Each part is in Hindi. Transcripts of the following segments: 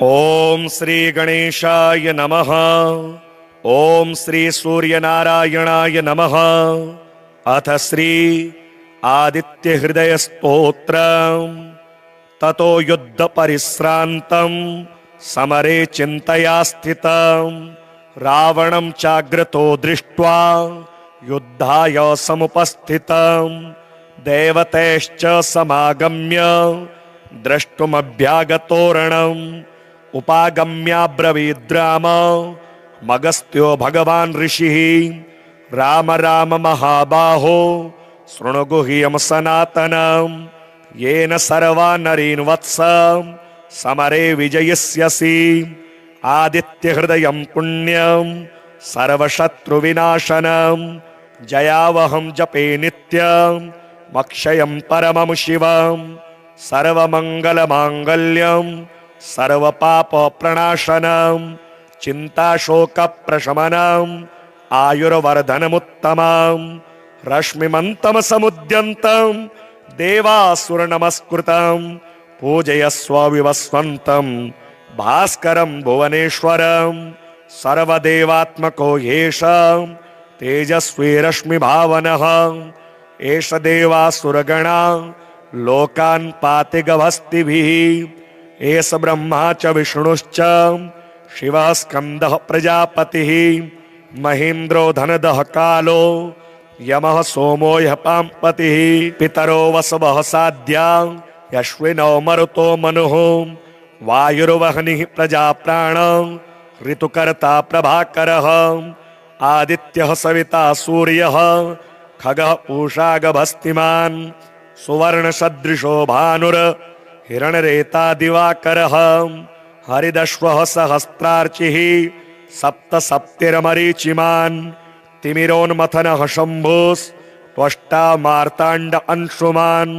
ओम श्री गणेशाय नमः। ओम श्री सूर्यनारायणाय नमः। अथ श्री आदित्य हृदय स्तोत्र। ततो युद्ध परिश्रांतं समरे चिंतया स्थितं रावणं चाग्रतो दृष्ट्वा युद्धाय समुपस्थितं देवतैश्च समागम्य द्रष्टुमभ्यागतोरणम् उपागम्याब्रवीद्राम मगस्त्यो भगवान् ऋषिः राम राम महाबाहो शृणु गुह्यं सनातनं येन सर्वा नरीन् वत्स समरे विजयिष्यसि। आदित्य हृदयं पुण्यं सर्वशत्रुविनाशनं जयावहं जपे नित्यं मक्षयं परमं शिवं सर्वमङ्गलमाङ्गल्यं सर्वपापप्रणाशनं चिन्ताशोकप्रशमनं आयुर्वर्धनमुत्तमं रश्मिमन्तमसमुद्यन्तं देवासुरनमस्कृतं पूजयस्व विवस्वन्तं भास्करं भुवनेश्वरं सर्वदेवात्मको ह्येष तेजस्वी रश्मिभावनः एष देवासुरगणा लोकान् पाति गभस्तिभिः एष ब्रह्मा च विष्णुश्च शिवः स्कन्दः प्रजापतिः महेन्द्रो धनदः कालो यमः सोमो ह्यः पाम्पतिः पितरो वसवः साध्या यश्विनो मरुतो मनुः वायुर्वह्निः प्रजाप्राण ऋतुकर्ता प्रभाकरः आदित्यः सविता सूर्यः खगः पूषा गभस्तिमान् सुवर्णसदृशो भानुर हिरण्यरेता दिवाकरः हरिदश्वः सहस्रार्चिः सप्तसप्तिर्मरीचिमान् तिमिरोन्मथनः शम्भुस्त्वष्टा मार्ताण्ड अंशुमान्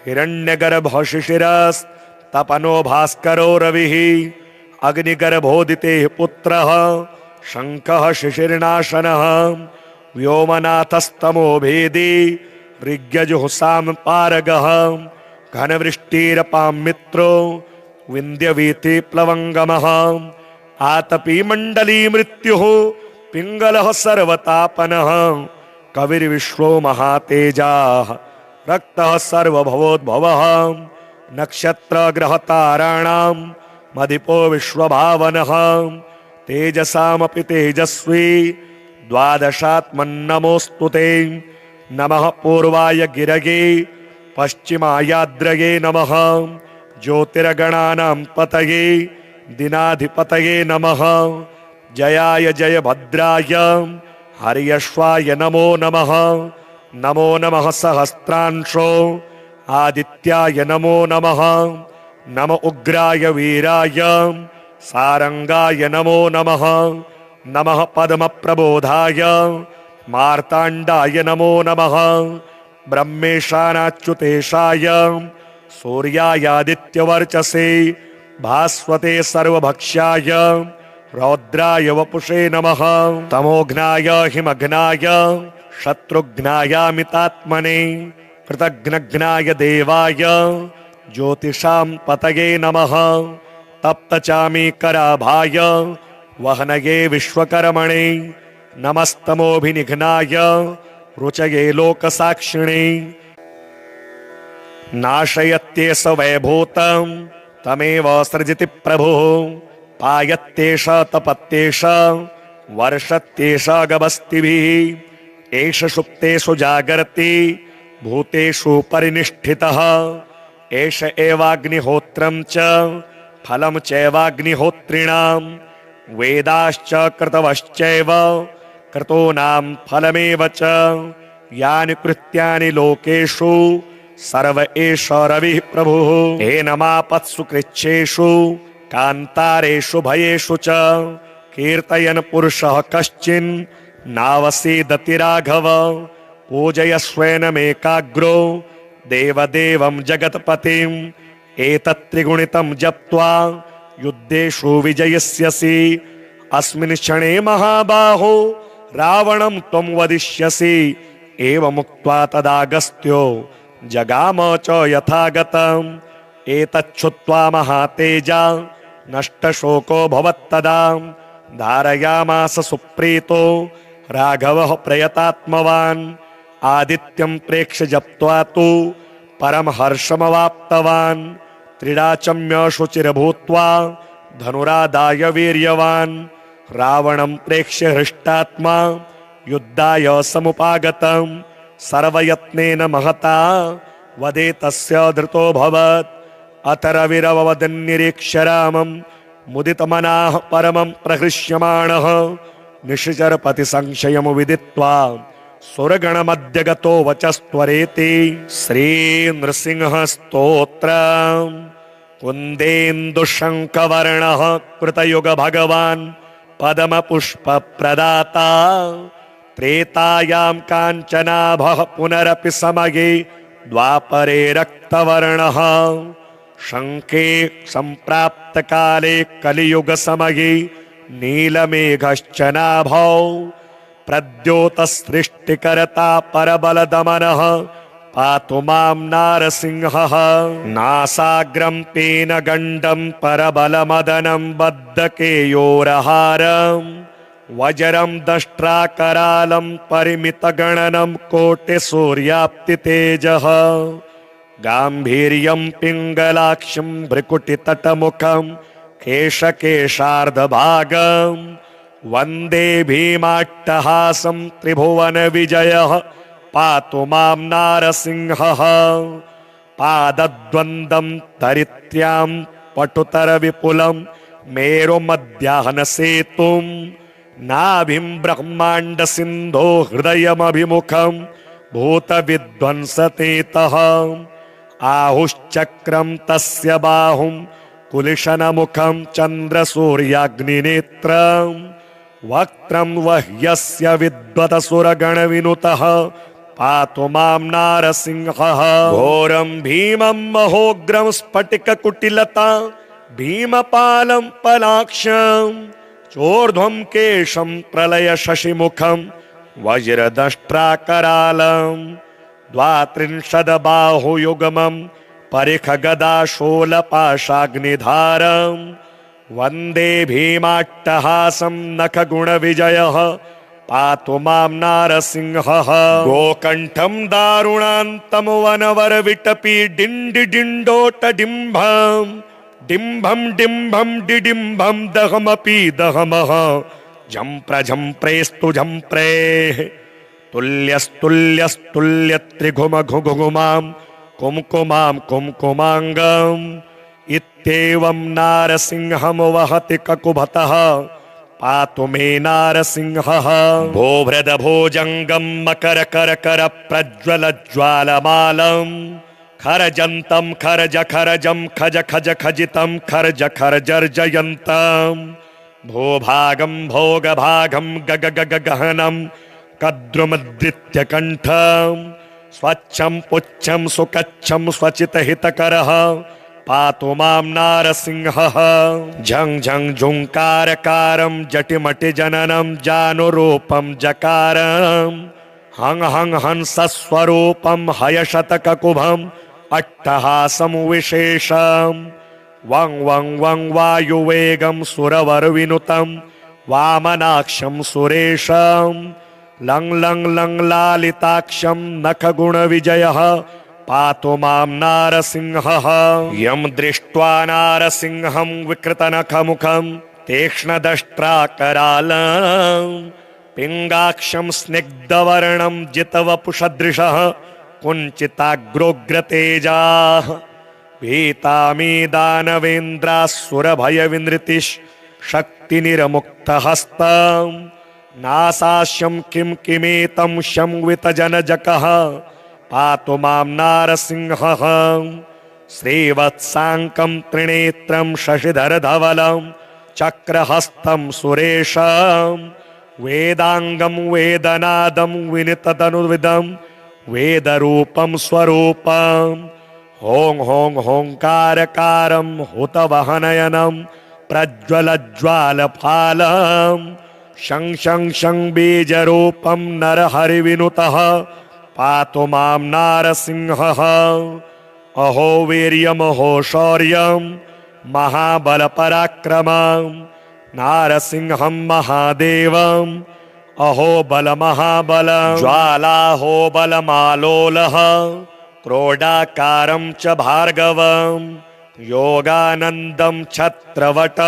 हिरण्यगर्भः शिशिरस्तपनो भास्करो रविः अग्निगर्भोदितेः पुत्रः शङ्खः शिशिरनाशनः व्योमनाथस्तमो भेदी ऋग्यजुः पारगः घनवृष्टिरपां मित्रो विन्द्यवीति प्लवङ्गमः आतपी मण्डली मृत्युः पिङ्गलः सर्वतापनः कविर्विश्वो महातेजाः रक्तः सर्वभवोद्भवः नक्षत्रग्रहताराणां मदिपो विश्वभावनः तेजसामपि तेजस्वी द्वादशात्मन्नमोऽस्तु ते। नमः पूर्वाय गिरगे पश्चिमायाद्रगे नमः ज्योतिर्गणानां पतये दिनाधिपतये नमः जयाय जयभद्राय हर्यश्वाय नमो नमः। नमो नमः सहस्रांशो आदित्याय नमो नमः। नम उग्राय वीराय सारंगाय नमो नमः। नमः पद्मप्रबोधाय मार्ताण्डाय नमो नमः। ब्रह्मेशानाच्युतेशाय सूर्यायादित्यवर्चसे भास्वते सर्वभक्ष्याय रौद्राय वपुषे नमः। तमोघ्नाय हिमघ्नाय शत्रुघ्नायामितात्मने कृतघ्नघ्नाय देवाय ज्योतिषां पतये नमः। तप्तचामीकराभाय वहनये विश्वकर्मणे नमस्तमोभिनिघ्नाय रुचये लोकसाक्षिणे नाशयत्येष वैभूतं तमेव सृजति प्रभुः पायत्येष तपत्येष वर्षत्येष गभस्तिभिः एष सुप्तेषु जागर्ति भूतेषु परिनिष्ठितः एष एवाग्निहोत्रं च फलं चैवाग्निहोत्रिणां वेदाश्च कृतवश्चैव क्रतूनां फलमेव च यानि कृत्यानि लोकेषु सर्व एष रविः प्रभुः एनमापत्सु कृच्छ्रेषु कान्तारेषु भयेषु च कीर्तयन् पुरुषः कश्चिन् नावसीदति राघव पूजयस्वेनमेकाग्रो देवदेवं जगत्पतिम् एतत्त्रिगुणितं जप्त्वा युद्धेषु विजयिष्यसि। अस्मिन् क्षणे महाबाहो रावणं त्वं वदिष्यसि। एवमुक्त्वा तदागस्त्यो जगाम च यथागतम् एतच्छुत्वा महातेजा नष्टशोको भवत्तदा धारयामास सुप्रीतो राघवः प्रयतात्मवान् आदित्यं प्रेक्ष्य जप्त्वा तु परम हर्षमवाप्तवान् त्रिडाचम्य शुचिर्भूत्वा धनुरादाय वीर्यवान् रावणं प्रेक्ष्य हृष्टात्मा युद्धाय समुपागतं सर्वयत्नेन महता वदे तस्य धृतोऽभवत् अथ रविरववदन्निरीक्ष्य रामं मुदितमनाः परमं प्रहृष्यमाणः निशिचरपति संशयं विदित्वा सुरगणमध्यगतो वचस्त्वरेति श्रीनृसिंह स्तोत्रम् कुन्देन्दुशङ्खवर्णः कृतयुग भगवान् पद्मपुष्पप्रदाता त्रेतायां काञ्चनाभः पुनरपि समये द्वापरे रक्तवर्णः शङ्खे सम्प्राप्तकाले कलियुगसमये नीलमेघश्च नाभौ प्रद्योतसृष्टिकर्ता परबलदमनः पातु मां नारसिंहः नासाग्रं पीनगण्डं परबलमदनं बद्धकेयोरहारं वज्रं दष्ट्राकरालं परिमितगणनं कोटिसूर्याप्तितेजः गाम्भीर्यं पिङ्गलाक्षं भ्रुकुटितटमुखं केशकेशार्धभागं वन्दे भीमाट्टहासं त्रिभुवनविजयः पातु मां नारसिंहः पादद्वन्द्वं धरित्र्यां पटुतरविपुलं मेरुमध्याह्नसेतुं नाभिं ब्रह्माण्डसिन्धो हृदयमभिमुखं भूतविध्वंसतेतः आहुश्चक्रं तस्य बाहुं कुलिशनमुखं चन्द्रसूर्याग्निनेत्रं वक्त्रं वह्यस्य विद्वतसुरगणविनुतः पातु मां नारसिंहः घोरं भीमं महोग्रं स्फटिककुटिलता भीमपालं पलाक्षं चोर्ध्वं केशं प्रलय शशिमुखं वज्रदष्ट्राकरालं द्वात्रिंशद्बाहुयुग्मं परिखगदाशूलपाशाग्निधारं वन्दे भीमाट्टहासं नखगुणविजयः पातु मां नारसिंहः गोकण्ठं दारुणान्तं वनवरविटपी डिण्डिडिण्डोटडिम्भं डिम्भं डिम्भं डिडिम्भं दहमपि दहमः झम्प्रझम्प्रेस्तु झम्प्रेः तुल्यस्तुल्यस्तुल्यत्रिघुमघुघुमां कुम्कुमां कुम्कुमाङ्गम् इत्येवं नारसिंहं वहति ककुभतः पातु मे नारसिंहः भोभृदभोजङ्गं मकरकरकर प्रज्वलज्वालमालं खरजन्तं खरज खरजं खज खज खजितं खर्ज खर्जर्जयन्तं भूभागं भोगभागं गग गग गहनं कद्रुमद्रित्यकण्ठं स्वच्छं पुच्छं सुकच्छं स्वचितहितकरः पातु मां नारसिंहः झं झं झुङ्कारकारं जटिमटिजननं जानुरूपं जकारं हं हं हंसस्वरूपं हयशतककुभम् अट्टहासं विशेषं वं वं वं वायुवेगं सुरवरविनुतं वामनाक्षं सुरेशं लं लं लं लालिताक्षं नखगुणविजयः पातु मां नारसिंहः यं दृष्ट्वा नारसिंहं विकृतनखमुखं तीक्ष्णदष्ट्राकरालं पिङ्गाक्षं स्निग्धवर्णं जितवपुषदृशः कुञ्चिताग्रोग्रतेजाः भीतामी दानवेन्द्रासुरभयविनृतिशक्तिनिरमुक्तहस्तं नासास्यं किं किमेतं शंवितजनजकः पातु मां नारसिंहः श्रीवत्साङ्कं त्रिनेत्रं शशिधरधवलं चक्रहस्तं सुरेशं वेदाङ्गं वेदनादं विनिततनुविदं वेदरूपं स्वरूपं हों हों होंकारकारं हुतवहनयनं प्रज्वलज्वालफालं शं शं शं बीजरूपं नरहरिविनुतः पातु मां नारसिंहः अहो वीर्यमहो शौर्यं महाबल पराक्रमं नारसिंहं महादेवं अहो बल महाबलं ज्वालाहो बलमालोलः क्रोडाकारं च भार्गवं योगानन्दं छत्रवट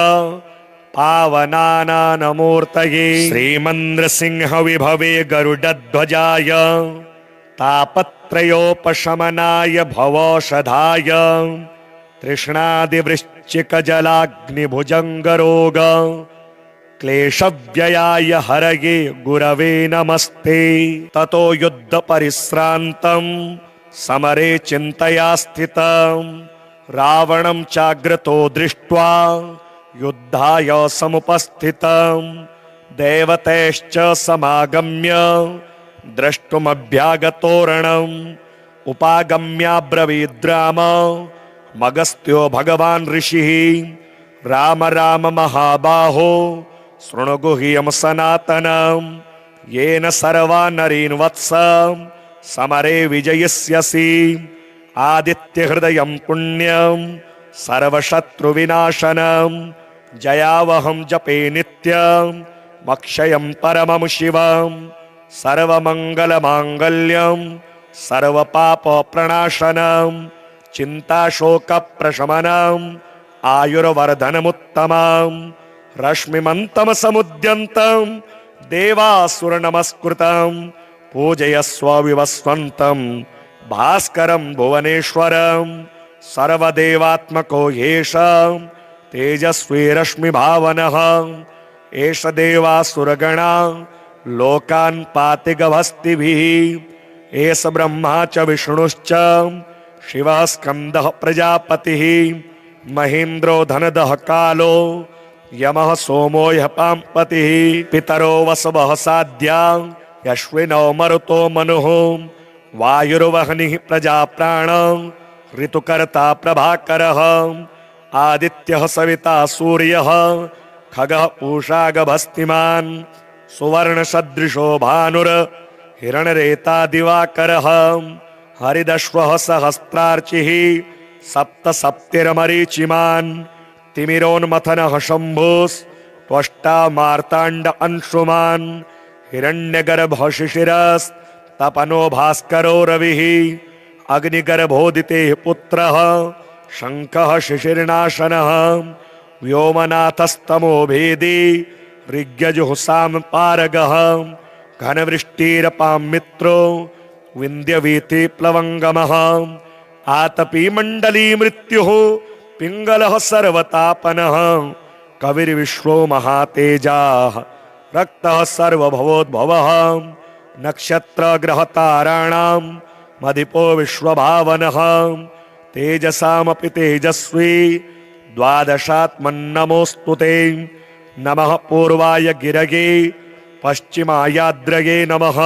पावनानानमूर्तये श्रीमन्द्रसिंह विभवे गरुडध्वजाय तापत्रयोपशमनाय भवौषधाय तृष्णादिवृश्चिकजलाग्निभुजङ्गरोग क्लेशव्ययाय हरये गुरवे नमस्ते। ततो युद्धपरिश्रान्तं समरे चिन्तया स्थितं रावणं चाग्रतो दृष्ट्वा युद्धाय समुपस्थितं देवतैश्च समागम्य द्रष्टुमभ्यागतोरणम् उपागम्याब्रवीद्राम मगस्त्यो भगवान् ऋषिः राम राम महाबाहो शृणु गुह्यं सनातनं येन सर्वा नरीन् वत्स समरे विजयिष्यसि आदित्यहृदयं पुण्यं सर्वशत्रुविनाशनं जयावहं जपे नित्यं मक्षयं परमं शिवं सर्वमङ्गलमाङ्गल्यं सर्वपापप्रणाशनं चिन्ताशोकप्रशमनं आयुर्वर्धनमुत्तमं रश्मिमन्तमसमुद्यन्तं देवासुरनमस्कृतं पूजयस्व विवस्वन्तं भास्करं भुवनेश्वरं सर्वदेवात्मको ह्येष तेजस्वी रश्मिभावनः एष देवासुरगणा लोकान् पाति गभस्तिभिः एष ब्रह्मा च विष्णुश्च शिवः स्कन्दः प्रजापतिः महेन्द्रो धनदः कालो यमः सोमो ह्यः पाम्पतिः पितरो वसवः साध्या यश्विनो मरुतो मनुः वायुर्वह्निः प्रजाप्राण ऋतुकर्ता प्रभाकरः आदित्यः सविता सूर्यः खगः पूषा गभस्तिमान् सुवर्णसदृशो भानुर हिरण्यरेता दिवाकरः हरिदश्वः सहस्रार्चिः सप्त सप्तिर्मरीचिमान् तिमिरोन्मथनः शम्भुस् त्वष्टा मार्ताण्ड अंशुमान् हिरण्यगर्भः शिशिरस्तपनो भास्करो रविः अग्निगर्भोदितेः पुत्रः शङ्खः शिशिरनाशनः व्योमनाथस्तमो भेदी ऋग्यजुः पारगः घनवृष्टिरपां मित्रो विन्द्यवीति प्लवङ्गमः आतपी मण्डली मृत्युः पिङ्गलः सर्वतापनः कविर्विश्वो महातेजाः रक्तः सर्वभवोद्भवः नक्षत्रग्रहताराणां मदिपो विश्वभावनः तेजसामपि तेजस्वी द्वादशात्मन्नमोऽस्तु ते नमः पूर्वाय गिरगे पश्चिमायाद्रगे नमः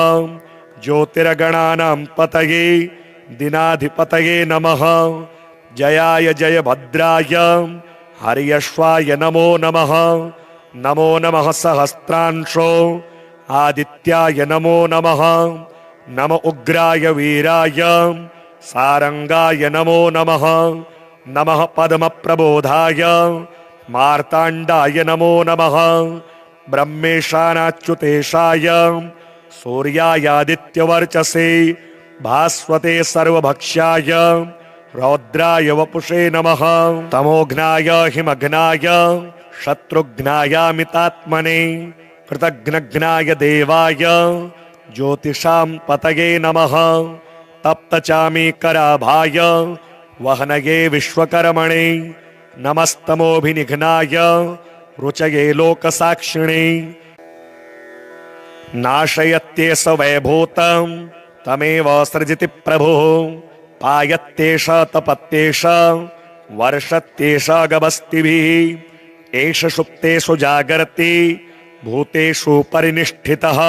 ज्योतिर्गणानां पतये दिनाधिपतये नमः जयाय जयभद्राय हर्यश्वाय नमो नमः नमो नमः सहस्रांशो आदित्याय नमो नमः नम उग्राय वीराय सारंगाय नमो नमः नमः पद्मप्रबोधाय मार्ताण्डाय नमो नमः ब्रह्मेशानाच्युतेशाय सूर्यायादित्यवर्चसे भास्वते सर्वभक्ष्याय रौद्राय वपुषे नमः तमोघ्नाय हिमघ्नाय शत्रुघ्नायामितात्मने कृतघ्नघ्नाय देवाय ज्योतिषां पतये नमः तप्तचामीकराभाय वहनये विश्वकर्मणे नमस्तमोभिनिघ्नाय रुचये लोकसाक्षिणे नाशयत्येष वैभूतं तमेव सृजति प्रभुः पायत्येष तपत्येष वर्षत्येष गभस्तिभिः एष सुप्तेषु जागर्ति भूतेषु परिनिष्ठितः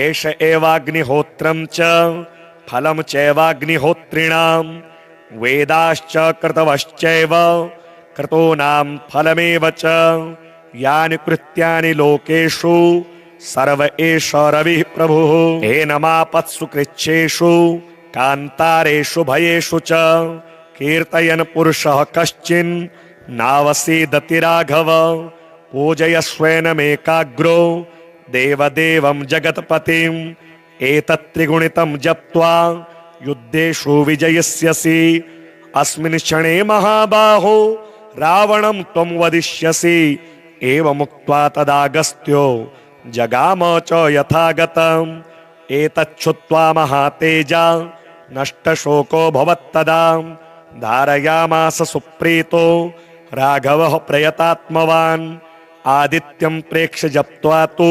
एष एवाग्निहोत्रं च फलं चैवाग्निहोत्रिणां वेदाश्च कृतवश्चैव क्रतूनां फलमेव च यानि कृत्यानि लोकेषु सर्व एष रविः प्रभुः एनमापत्सु कृच्छ्रेषु कान्तारेषु भयेषु च कीर्तयन् पुरुषः कश्चिन् नावसीदति राघव पूजयस्वेनमेकाग्रो देवदेवं जगत्पतिम् एतत्त्रिगुणितं जप्त्वा युद्धेषु विजयिष्यसि अस्मिन् क्षणे महाबाहो रावणं त्वं वदिष्यसि एवमुक्त्वा तदागस्त्यो जगाम च यथागतम् एतच्छ्रुत्वा महातेजा नष्टशोको भवत्तदा धारयामास सुप्रीतो राघवः प्रयतात्मवान् आदित्यं प्रेक्ष्य जप्त्वा तु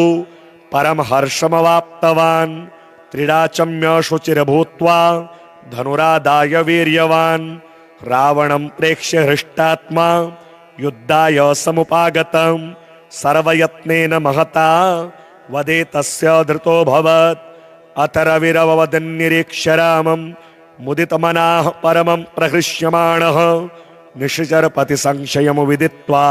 परमहर्षमवाप्तवान् त्रिडाचम्य शुचिर्भूत्वा धनुरादाय वीर्यवान् रावणं प्रेक्ष्य हृष्टात्मा युद्धाय समुपागतम् सर्वयत्नेन महता वदे तस्य धृतोऽभवत् अथ रविरववदन्निरीक्ष्य रामं मुदितमनाः परमं प्रहृष्यमाणः निशिचरपति संशयं विदित्वा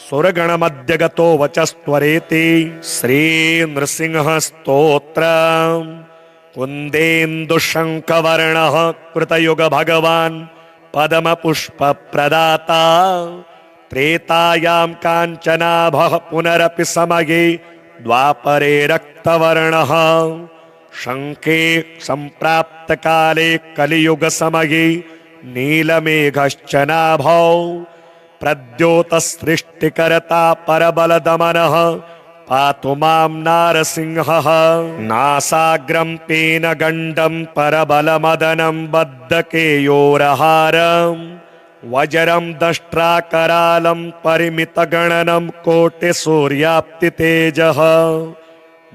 सुरगणमध्य गतो वचस्त्वरेति श्रीनृसिंह स्तोत्रम् कुन्देन्दुशङ्खवर्णः कृतयुग भगवान् पद्मपुष्प प्रदाता त्रेतायां काञ्चनाभः पुनरपि समये द्वापरे रक्तवर्णः शङ्खे सम्प्राप्त काले कलियुग समये नीलमेघश्च नाभौ प्रद्योतसृष्टिकर्ता परबलदमनः पातु मां नारसिंहः नासाग्रं पीनगण्डं परबलमदनं बद्धकेयोरहारं वज्रं दष्ट्राकरालं परिमितगणनं कोटिसूर्याप्तितेजः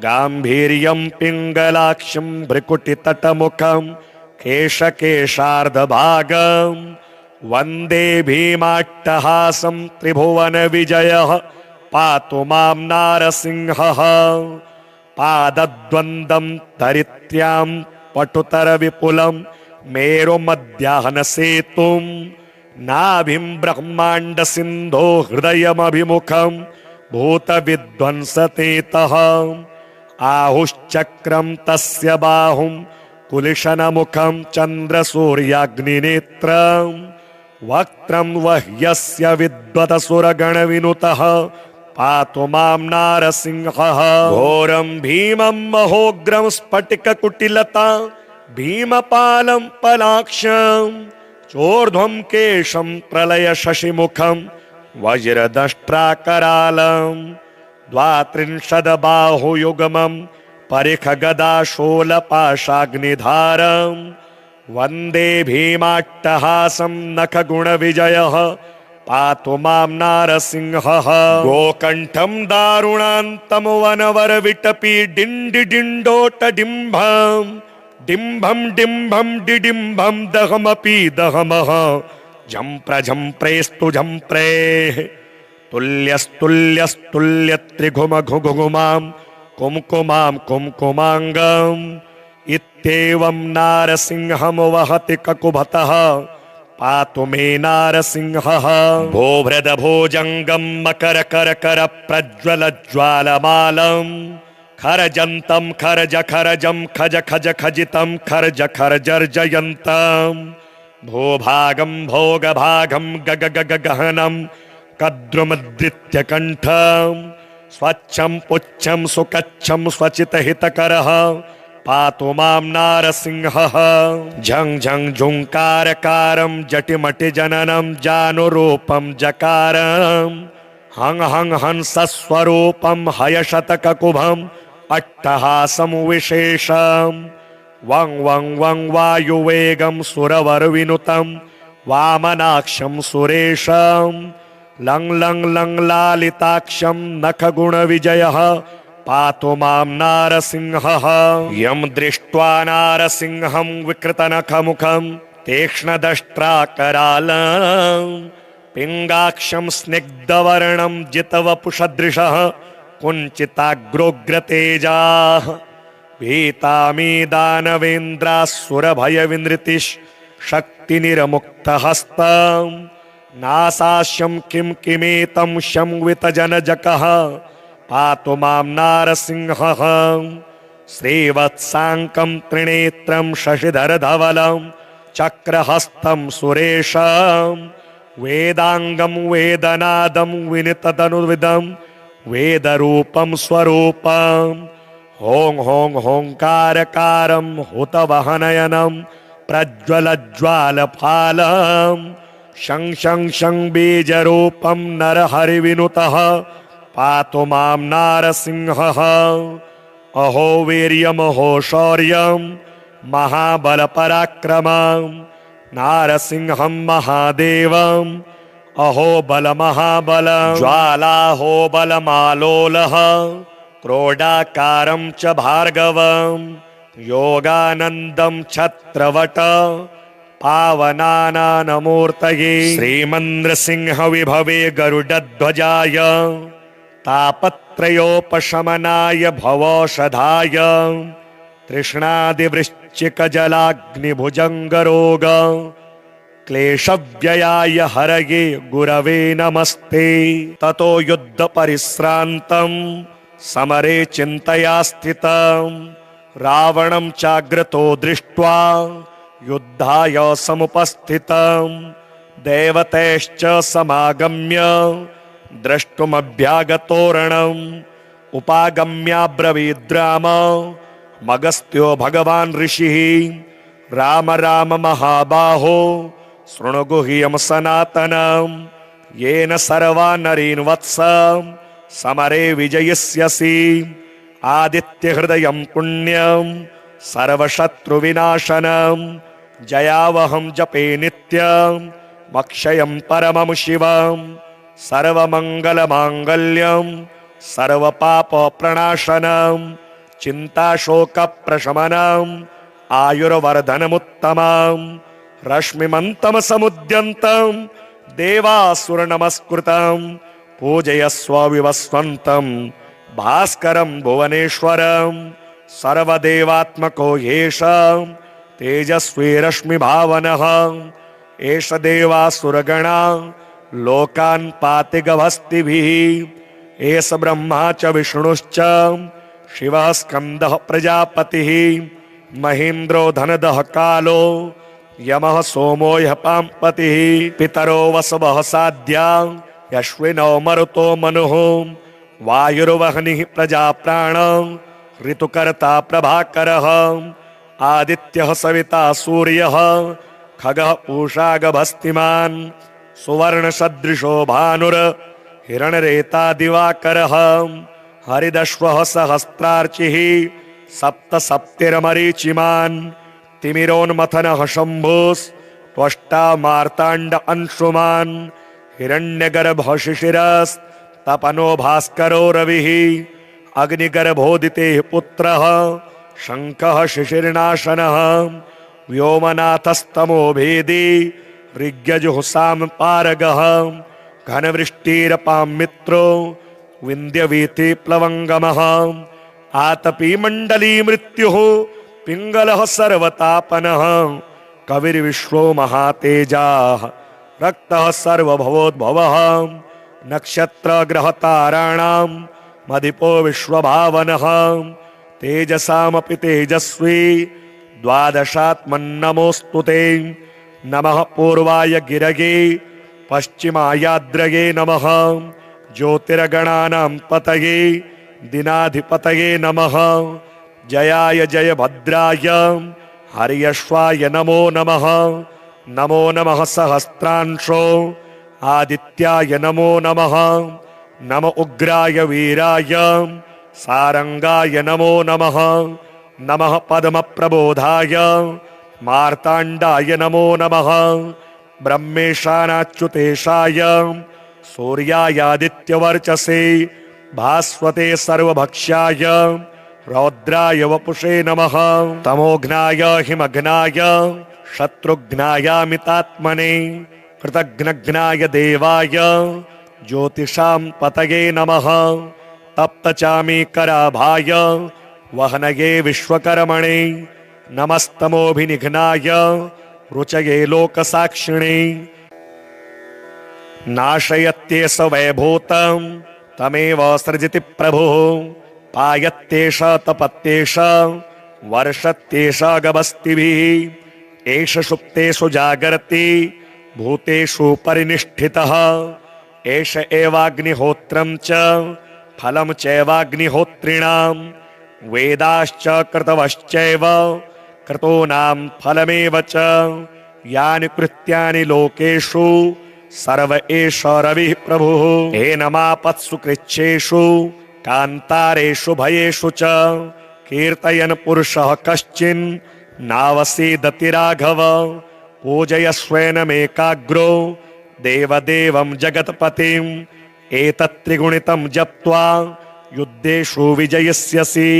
गाम्भीर्यं पिङ्गलाक्षं भ्रिकुटितटमुखं केशकेशार्धभागं वन्दे भीमाट्टहासं त्रिभुवनविजयः पातु मां नारसिंहः पादद्वन्द्वं तरित्र्यां पटुतरविपुलं मेरुमध्याह्नसेतुं नाभिं ब्रह्माण्डसिन्धो हृदयमभिमुखं भूतविध्वंसतेतः आहुश्चक्रं तस्य बाहुं कुलिशनमुखं चन्द्रसूर्याग्निनेत्रं वक्त्रं वह्यस्य विद्वतसुरगणविनुतः पातु मां नारसिंहः घोरं भीमं महोग्रं स्फटिककुटिलता भीमपालं पलाक्षं चोर्ध्वं केशं प्रलय शशिमुखं वज्रदष्ट्राकरालं द्वात्रिंशद्बाहुयुग्मं परिखगदाशूलपाशाग्निधारं वन्दे भीमाट्टहासं नखगुणविजयः पातु मां नारसिंहः गोकण्ठं दारुणान्तं वनवरविटपि डिण्डिडिण्डोटडिम्भं डिम्भं डिम्भं डिडिम्भं दहमपि दहमः झम्प्रझम्प्रेस्तु झम्प्रेः तुल्यस्तुल्यस्तुल्यत्रिघुमघुघुमां कुम्कुमां कुम्कुमाङ्गम् इत्येवं नारसिंहं वहति ककुभतः पातु मे नारसिंहः भोभृदभोजङ्गं मकरकरकर प्रज्वलज्वालमालं खरजन्तं खरज खरजं खज खज खजितं खर्ज खर्जर्जयन्तं भूभागं भोगभागं गग गग गहनं कद्रुमद्रित्यकण्ठं स्वच्छं पुच्छं सुकच्छं स्वचितहितकरः पातु मां नारसिंहः झं झं झुङ्कारकारं जटिमटिजननं जानुरूपं जकारं हं हं हंसस्वरूपं हयशतककुभम् अट्टहासं विशेषं वं वं वं वायुवेगं सुरवरविनुतं वामनाक्षं सुरेशं लं लं लं लालिताक्षं नखगुणविजयः पातु मां नारसिंहः यं दृष्ट्वा नारसिंहं विकृतनखमुखं तीक्ष्णदष्ट्राकरालं पिङ्गाक्षं स्निग्धवर्णं जितवपुषदृशः कुञ्चिताग्रोग्रतेजाः भीतामी दानवेन्द्रासुरभयविनृतिशक्तिनिरमुक्तहस्तं नासास्यं किं किमेतं शं वितजनजकः पातु मां नारसिंहः श्रीवत्साङ्कं त्रिनेत्रं शशिधरधवलं चक्रहस्तं सुरेशं वेदांगम वेदनादम विनिततनुविदम वेदरूपम स्वरूपम हों हों होंकारकारम हुतवहनयनम प्रज्वलज्वालफालम शं शं शं बीजरूपम नरहरिविनुतः पातु मां नारसिंहः अहो वीर्यमहो शौर्यं महाबलपराक्रमं नारसिंहं महादेवम् अहो बलमहाबलं ज्वालाहो बलमालोलः क्रोडाकारं च भार्गवं योगानन्दं छत्रवट पावनानानमूर्तये श्रीमन्द्रसिंह विभवे गरुडध्वजाय तापत्रयोपशमनाय भवौषधाय तृष्णादिवृश्चिकजलाग्निभुजङ्गरोग क्लेशव्ययाय हरये गुरवे नमस्ते। ततो युद्ध परिश्रान्तं समरे चिन्तया स्थितं रावणं चाग्रतो दृष्ट्वा युद्धाय समुपस्थितं देवतैश्च समागम्य द्रष्टुमभ्यागतोरणम् उपागम्याब्रवीद्राम मगस्त्यो भगवान् ऋषिः राम राम महाबाहो शृणु गुह्यं सनातनं येन सर्वा नरीन् वत्स समरे विजयिष्यसि आदित्यहृदयं पुण्यं सर्वशत्रुविनाशनं जयावहं जपे नित्यं मक्षयं परमं शिवं सर्वमङ्गलमाङ्गल्यं सर्वपापप्रणाशनं चिन्ताशोकप्रशमनम् आयुर्वर्धनमुत्तमम् रश्मिमन्तमसमुद्यन्तं देवासुरनमस्कृतं पूजयस्व विवस्वन्तं भास्करं भुवनेश्वरं सर्वदेवात्मको ह्येष तेजस्वी रश्मिभावनः एष देवासुरगणा लोकान् पाति गभस्तिभिः एष ब्रह्मा च विष्णुश्च शिवः स्कन्दः प्रजापतिः महेन्द्रो धनदः कालो यमः सोमो ह्यः पाम्पतिः पितरो वसवः साध्या यश्विनो मरुतो मनुः वायुर्वह्निः प्रजाप्राण ऋतुकर्ता प्रभाकरः आदित्यः सविता सूर्यः खगः पूषा गभस्तिमान् सुवर्णसदृशो भानुर् हिरण्यरेता दिवाकरः हरिदश्वः सहस्रार्चिः सप्त सप्तिर्मरीचिमान् तिमिरोन्मथनः शम्भुस् त्वष्टा मार्ताण्ड अंशुमान् हिरण्यगर्भः शिशिरस्तपनो भास्करो रविः अग्निगर्भोदितेः पुत्रः शङ्खः शिशिर्नाशनः व्योमनाथस्तमो भेदी ऋग्यजुःसामपारगः घनवृष्टिरपां मित्रो विन्द्यवीति प्लवङ्गमः आतपी मण्डली मृत्युः पिङ्गलः सर्वतापनः कविर्विश्वो महातेजाः रक्तः सर्वभवोद्भवः नक्षत्रग्रहताराणां मदिपो विश्वभावनः तेजसामपि तेजस्वी द्वादशात्मन्नमोऽस्तु ते नमः पूर्वाय गिरगे पश्चिमायाद्रगे नमः ज्योतिर्गणानां पतये दिनाधिपतये नमः जयाय जयभद्राय हर्यश्वाय नमो नमः नमो नमः सहस्रांशो आदित्याय नमो नमः नम उग्राय वीराय सारंगाय नमो नमः नमः पद्मप्रबोधाय मार्ताण्डाय नमो नमः ब्रह्मेशानाच्युतेशाय सूर्यायादित्यवर्चसे भास्वते सर्वभक्ष्याय रौद्राय वपुषे नमः तमोघ्नाय हिमघ्नाय शत्रुघ्नायामितात्मने कृतघ्नघ्नाय देवाय ज्योतिषां पतये नमः तप्तचामीकराभाय वहनये विश्वकर्मणे नमस्तमोभिनिघ्नाय रुचये लोकसाक्षिणे नाशयत्येष वैभूतं तमेव सृजति प्रभुः पायत्येष तपत्येष वर्षत्येष गभस्तिभिः एष सुप्तेषु जागर्ति भूतेषु परिनिष्ठितः एष एवाग्निहोत्रं च फलं चैवाग्निहोत्रिणां वेदाश्च क्रतवश्चैव क्रतूनां फलमेव च यानि कृत्यानि लोकेषु सर्व एष रविः प्रभुः एनमापत्सु कृच्छ्रेषु कान्तारेषु भयेषु च कीर्तयन् पुरुषः कश्चिन् नावसीदति राघव पूजयस्वेनमेकाग्रो देवदेवं जगत्पतिम् एतत्त्रिगुणितं जप्त्वा युद्धेषु विजयिष्यसि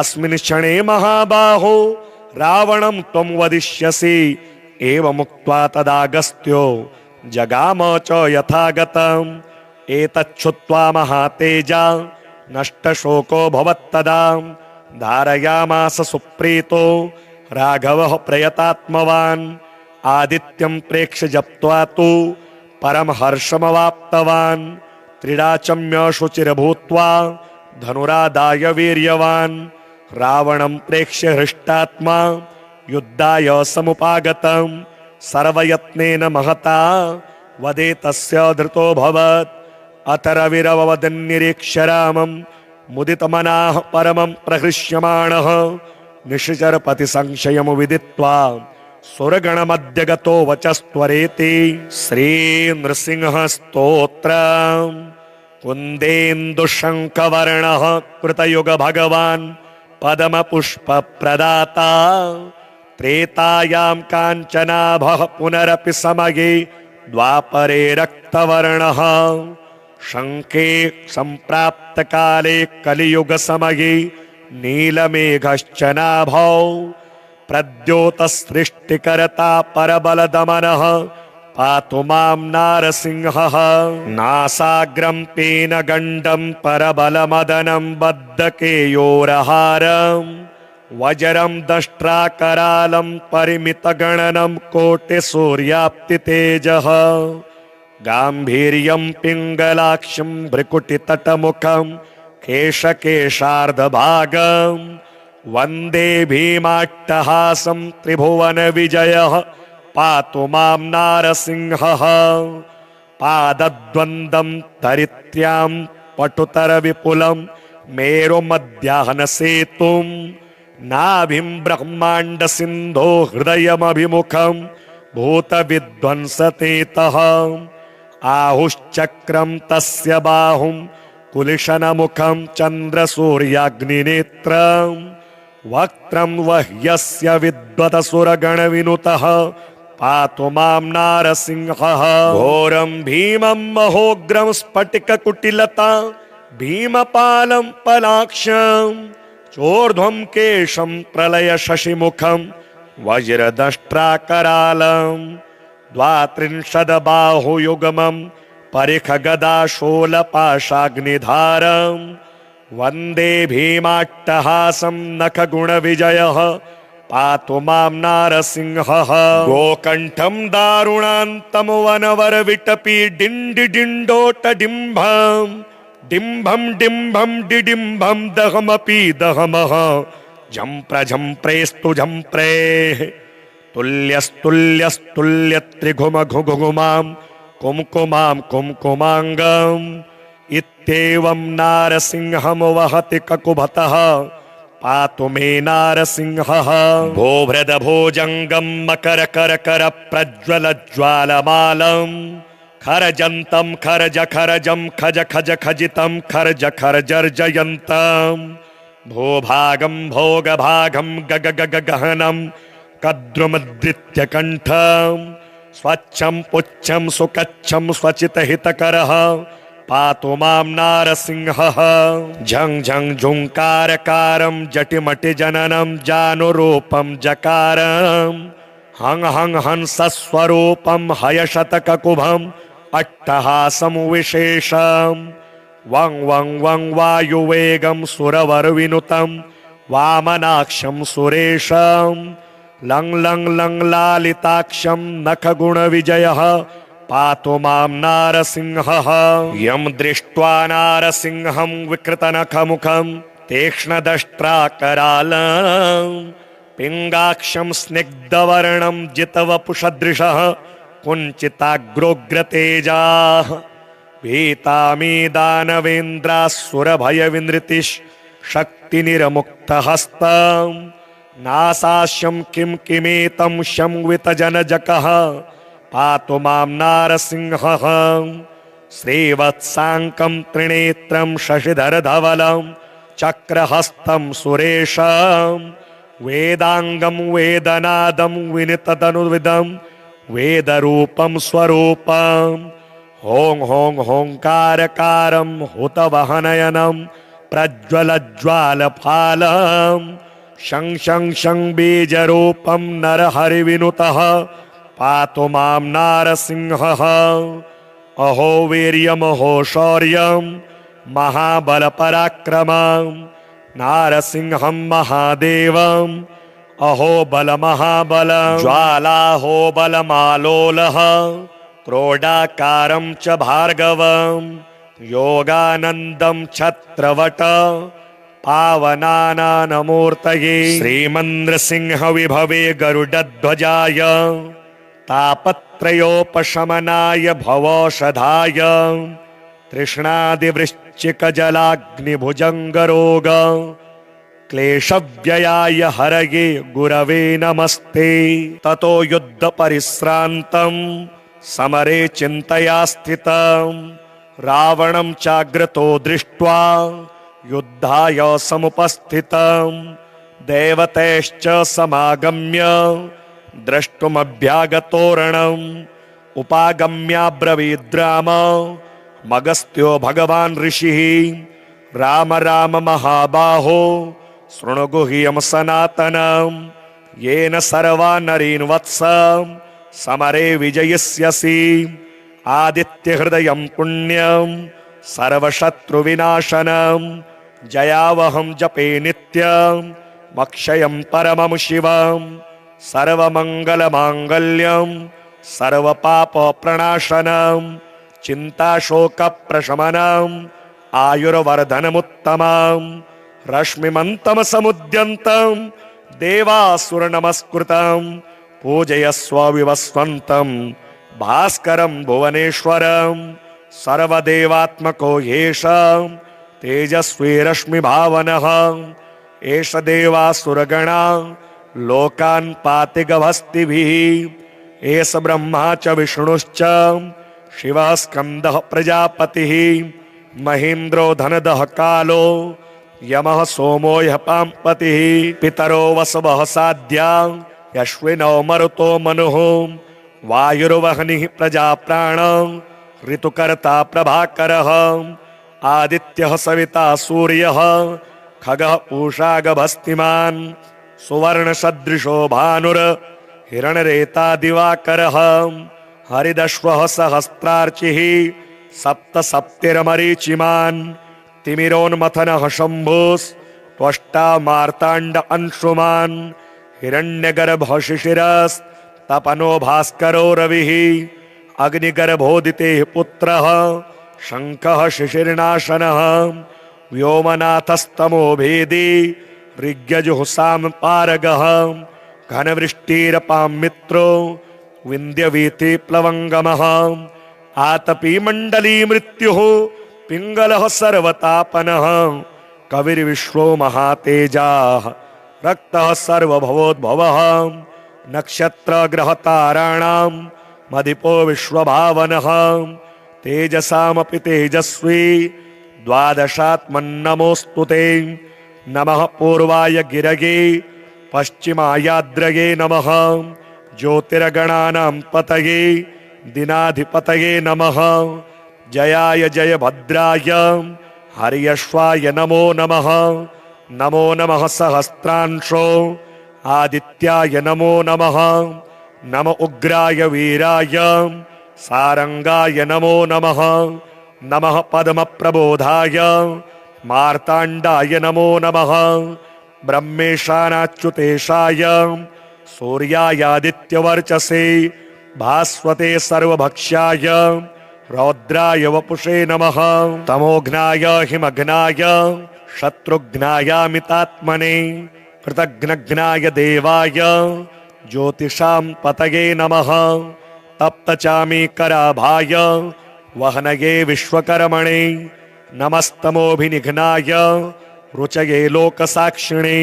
अस्मिन् क्षणे महाबाहो रावणं त्वं वदिष्यसि एवमुक्त्वा तदागस्त्यो जगाम च यथागतम् एतच्छ्रुत्वा महातेजा नष्टशोको भवत्तदा धारयामास सुप्रीतो राघवः प्रयतात्मवान् आदित्यं प्रेक्ष्य जप्त्वा तु परम हर्षमवाप्तवान् त्रिडाचम्य शुचिर्भूत्वा धनुरादाय वीर्यवान् रावणं प्रेक्ष्य हृष्टात्मा युद्धाय समुपागतम् सर्वयत्नेन महता वदे तस्य धृतोऽभवत् अथ रविरववदन्निरीक्ष्य रामं मुदितमनाः परमं प्रहृष्यमाणः निशिचरपति संशयं विदित्वा सुरगणमध्य गतो वचस्त्वरेति श्री नृसिंह स्तोत्र कुन्देन्दुशङ्खवर्णः कृतयुग भगवान् पद्मपुष्प प्रदाता त्रेतायां काञ्चनाभः पुनरपि समये द्वापरे रक्तवर्णः शङ्खे सम्प्राप्त काले कलियुग समये नीलमेघश्च नाभौ प्रद्योतसृष्टिकर्ता परबलदमनः पातु मां नारसिंहः नासाग्रं पीनगण्डं परबलमदनं बद्धकेयोरहारम् वज्रं दष्ट्राकरालं परिमितगणनं कोटिसूर्याप्तितेजः गाम्भीर्यं पिङ्गलाक्षं भ्रुकुटितटमुखं केशकेशार्धभागम् वन्दे भीमाट्टहासं त्रिभुवनविजयः पातु मां नारसिंहः पादद्वन्द्वं धरित्र्यां पटुतरविपुलं मेरुमध्याह्नसेतुं नाभिं ब्रह्माण्डसिन्धो हृदयमभिमुखं भूतविध्वंसतेतः आहुश्चक्रं तस्य बाहुं कुलिशनमुखं चन्द्रसूर्याग्निनेत्रम् वक्त्रं वह्यस्य विद्वतसुरगणविनुतः पातु मां नारसिंहः घोरं भीमं महोग्रं स्फटिककुटिलता भीमपालं पलाक्षं चोर्ध्वं केशं प्रलय शशिमुखं वज्रदष्ट्राकरालं द्वात्रिंशद्बाहुयुग्मं परिखगदाशूलपाशाग्निधारम् वन्दे भीमाट्टहासं नखगुणविजयः पातु मां नारसिंहः गोकण्ठं दारुणान्तं वनवरविटपी डिण्डिडिण्डोटडिम्भं डिम्भं डिम्भं डिडिम्भं दहमपि दहमः झम्प्रझम्प्रेस्तु झम्प्रेः तुल्यस्तुल्यस्तुल्यत्रिघुमघुघुमां कुम्कुमां कुम्कुमाङ्गम् इत्येवं नारसिंहं वहति ककुभतः पातु मे नारसिंहः भोभृदभोजङ्गं मकरकरकर प्रज्वलज्वालमालं खरजन्तं खरज खरजं खज खज खजितं खर्ज खर्जर्जयन्तं भूभागं भोगभागं गग गग गहनं कद्रुमद्रित्यकण्ठं स्वच्छं पुच्छं सुकच्छं स्वचितहितकरः पातु मां नारसिंहः झं झं झुंकारकारं जटिमटिजननं जानुरूपं जकारं हं हं हंसस्वरूपं हयशतककुभं अट्टहासं विशेषं वं वं वं वायुवेगं सुरवरविनुतं वामनाक्षं सुरेशं लं लं लं लालिताक्षं नखगुणविजयः पातु मां नारसिंहः यं दृष्ट्वा नारसिंहं विकृतनखमुखं तीक्ष्णदष्ट्राकरालं पिङ्गाक्षं स्निग्धवर्णं जितवपुषदृशः कुञ्चिताग्रोग्रतेजाः भीतामी दानवेन्द्रासुरभयविनृतिः शक्तिनिरमुक्तहस्तं नासास्यं किं किमेतं शंवितजनजकः पातु मां नारसिंहः श्रीवत्साङ्कं त्रिनेत्रं शशिधरधवलं चक्रहस्तं सुरेशं वेदांगं वेदनादं विनिततनुविदं वेदरूपं स्वरूपं हों हों होंकारकारं हुतवहनयनं प्रज्वलज्वालफालं शं शं शं बीजरूपं नरहरिविनुतः पातु मां नारसिंहः अहो वीर्यमहो शौर्यं महाबलपराक्रमं नारसिंहं महादेवं अहो बलमहाबलं ज्वालाहो बलमालोलः क्रोडाकारं च भार्गवं योगानन्दं छत्रवट पावनानानमूर्तये श्रीमन्द्रसिंह विभवे गरुडध्वजाय तापत्रयोपशमनाय भवौषधाय तृष्णादिवृश्चिकजलाग्निभुजङ्गरोग क्लेशव्ययाय हरये गुरवे नमस्ते। ततो युद्धपरिश्रान्तं समरे चिन्तया स्थितं रावणं चाग्रतो दृष्ट्वा युद्धाय समुपस्थितं देवतैश्च समागम्य द्रष्टुमभ्यागतोरणम् उपागम्याब्रवीद्राम मगस्त्यो भगवान् ऋषिः राम राम महाबाहो शृणु गुह्यं सनातनं येन सर्वा नरीन् वत्स समरे विजयिष्यसि आदित्यहृदयं पुण्यं सर्वशत्रुविनाशनं जयावहं जपे नित्यं मक्षयं परमं शिवं सर्वमङ्गलमाङ्गल्यं सर्वपापप्रणाशनं चिन्ताशोकप्रशमनं आयुर्वर्धनमुत्तमं रश्मिमन्तमसमुद्यन्तं देवासुरनमस्कृतं पूजयस्व विवस्वन्तं भास्करं भुवनेश्वरं सर्वदेवात्मको ह्येष तेजस्वी रश्मिभावनः एष देवासुरगणा लोकान् पाति गभस्तिभिः एष ब्रह्मा च विष्णुश्च शिवः स्कन्दः प्रजापतिः महेन्द्रो धनदः कालो यमः सोमो ह्यः पाम्पतिः पितरो वसवः साध्या यश्विनो मरुतो मनुः वायुर्वह्निः प्रजाप्राण ऋतुकर्ता प्रभाकरः आदित्यः सविता सूर्यः खगः पूषा गभस्तिमान् सुवर्णसदृशो भानुर हिरण्यरेता दिवाकरः हरिदश्वः सहस्रार्चिः सप्त सप्तिर्मरीचिमान् तिमिरोन्मथनः शम्भुस् त्वष्टा मार्ताण्ड अंशुमान् हिरण्यगर्भः शिशिरस्तपनो भास्करो रविः अग्निगर्भोदितेः पुत्रः शङ्खः शिशिर्नाशनः व्योमनाथस्तमो भेदी ऋग्यजुः पारगः घनवृष्टिरपां मित्रो विन्ध्यवीथि प्लवङ्गमः आतपी मण्डली मृत्युः पिङ्गलः सर्वतापनः कविर्विश्वो महातेजाः रक्तः सर्वभवोद्भवः नक्षत्रग्रहताराणां मदिपो विश्वभावनः तेजसामपि तेजस्वी द्वादशात्मन्नमोऽस्तु ते नमः पूर्वाय गिरगे पश्चिमायाद्रगे नमः ज्योतिर्गणानां पतये दिनाधिपतये नमः जयाय जयभद्राय हर्यश्वाय नमो नमः नमो नमः सहस्रांशो आदित्याय नमो नमः नम उग्राय वीराय सारंगाय नमो नमः नमः पद्मप्रबोधाय मार्ताण्डाय नमो नमः ब्रह्मेशानाच्युतेशाय सूर्यायादित्यवर्चसे भास्वते सर्वभक्ष्याय रौद्राय वपुषे नमः तमोघ्नाय हिमघ्नाय शत्रुघ्नायामितात्मने कृतघ्नघ्नाय देवाय ज्योतिषां पतये नमः तप्तचामीकराभाय वहनये विश्वकर्मणे नमस्तमोभिनिघ्नाय रुचये लोकसाक्षिणे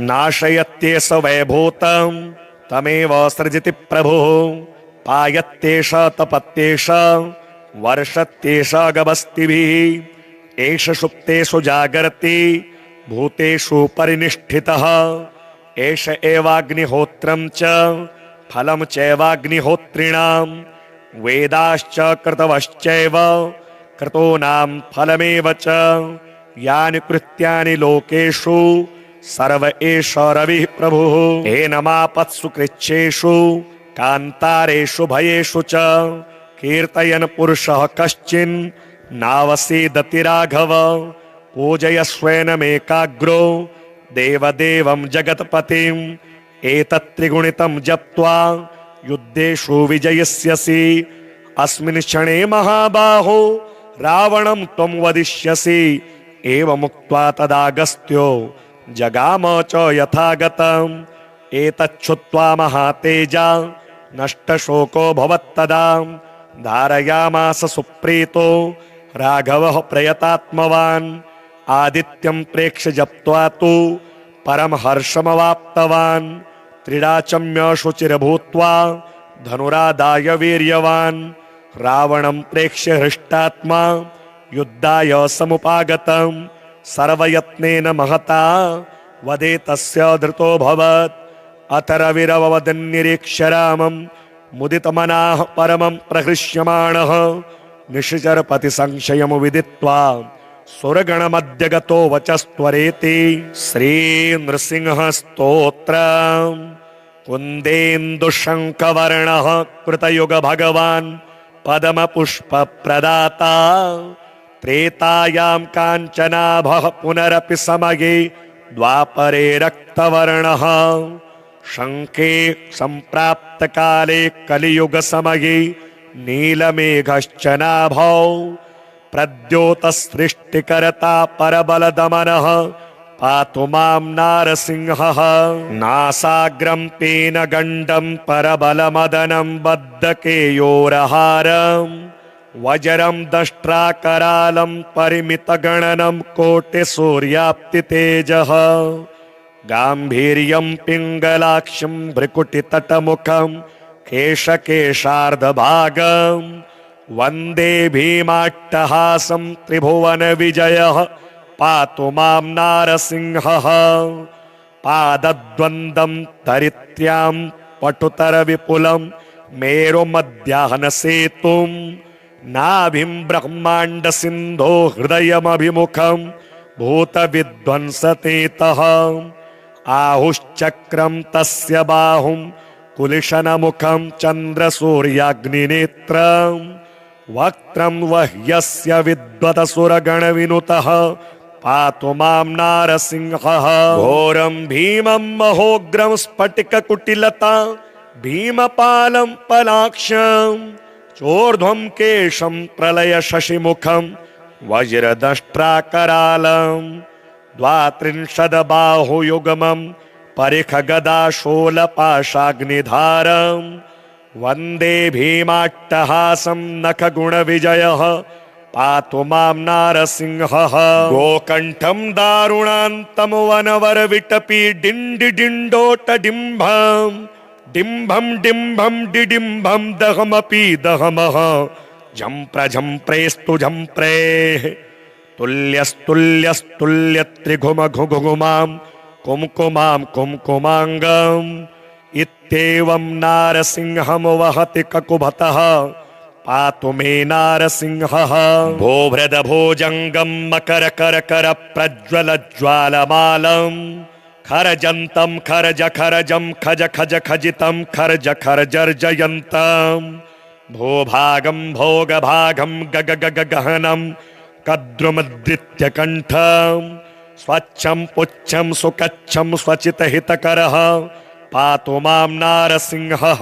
नाशयत्येष वैभूतं तमेव सृजति प्रभुः पायत्येष तपत्येष वर्षत्येष गभस्तिभिः एष सुप्तेषु जागर्ति भूतेषु परिनिष्ठितः एष एवाग्निहोत्रं च फलं चैवाग्निहोत्रिणां वेदाश्च कृतवश्चैव कृतोनां फलमेव च यानि कृत्यानि लोकेषु सर्व एष रविः प्रभुः एनमापत्सु कृच्छ्रेषु कान्तारेषु भयेषु च कीर्तयन् पुरुषः कश्चिन् नावसीदति राघव पूजयस्वेनमेकाग्रो देवदेवं जगत्पतिम् एतत्त्रिगुणितं जप्त्वा युद्धेषु विजयिष्यसि अस्मिन् क्षणे महाबाहो रावणं त्वं वदिष्यसि एवमुक्त्वा तदागस्त्यो जगाम च यथागतम् एतच्छ्रुत्वा महातेजा नष्टशोको भवत्तदा धारयामास सुप्रीतो राघवः प्रयतात्मवान् आदित्यं प्रेक्ष्य जप्त्वा तु परमहर्षमवाप्तवान् त्रिडाचम्य शुचिर्भूत्वा धनुरादाय वीर्यवान् रावणं प्रेक्ष्य हृष्टात्मा युद्धाय समुपागतम् सर्वयत्नेन महता वदे तस्य धृतोऽभवत् अथ रविरववदन्निरीक्ष्य रामं मुदितमनाः परमं प्रहृष्यमाणः निशिचरपति संशयं विदित्वा सुरगणमद्य गतो वचस्त्वरेति श्रीनृसिंह स्तोत्रम् कुन्देन्दुशङ्खवर्णः कृतयुग भगवान् पद्मपुष्पप्रदाता त्रेतायां काञ्चनाभः पुनरपि समये द्वापरे रक्तवर्णः शङ्खे सम्प्राप्तकाले कलियुगसमये नीलमेघश्च नाभौ प्रद्योतसृष्टिकर्ता परबलदमनः पातु मां नारसिंहः नासाग्रं पीनगण्डं परबलमदनं बद्धकेयोरहारम् वज्रं दष्ट्राकरालं परिमितगणनं कोटिसूर्याप्तितेजः गाम्भीर्यं पिङ्गलाक्षं भ्रिकुटितटमुखं केशकेशार्धभागं वन्दे भीमाट्टहासं त्रिभुवनविजयः पातु मां नारसिंहः पादद्वन्द्वं तरित्र्यां पटुतरविपुलं मेरुमध्याह्नसेतुं नाभिं ब्रह्माण्डसिन्धो हृदयमभिमुखं भूतविध्वंसतेतः आहुश्चक्रं तस्य बाहुं कुलिशनमुखं चन्द्रसूर्याग्निनेत्रं वक्त्रं वह्यस्य विद्वतसुरगणविनुतः पातु मां नारसिंहः घोरं भीमं महोग्रं स्फटिककुटिलता भीमपालं पलाक्षं चोर्ध्वं केशं प्रलय शशिमुखं वज्रदष्ट्राकरालं द्वात्रिंशद्बाहुयुग्मं परिखगदाशूलपाशाग्निधारं वन्दे भीमाट्टहासं नखगुणविजयः पातु मां नारसिंहः गोकण्ठं दारुणान्तं वनवरविटपि डिण्डिडिण्डोटडिम्भम् डिम्भं डिम्भं डिडिम्भं दहमपि दहमः झम्प्रझम्प्रेस्तु झम्प्रेः तुल्यस्तुल्यस्तुल्यत्रिघुमघुघुमां कुम्कुमां कुम्कुमाङ्गम् इत्येवं नारसिंहं वहति ककुभतः पातु मे नारसिंहः भोभृदभोजङ्गं मकरकरकर प्रज्वलज्वालमालम् खरजन्तं खरज खरजं खज खज खजितं खर्ज खर्जर्जयन्तं भूभागं भोगभागं गग गग गहनं कद्रुमद्रित्यकण्ठं स्वच्छं पुच्छं सुकच्छं स्वचितहितकरः पातु मां नारसिंहः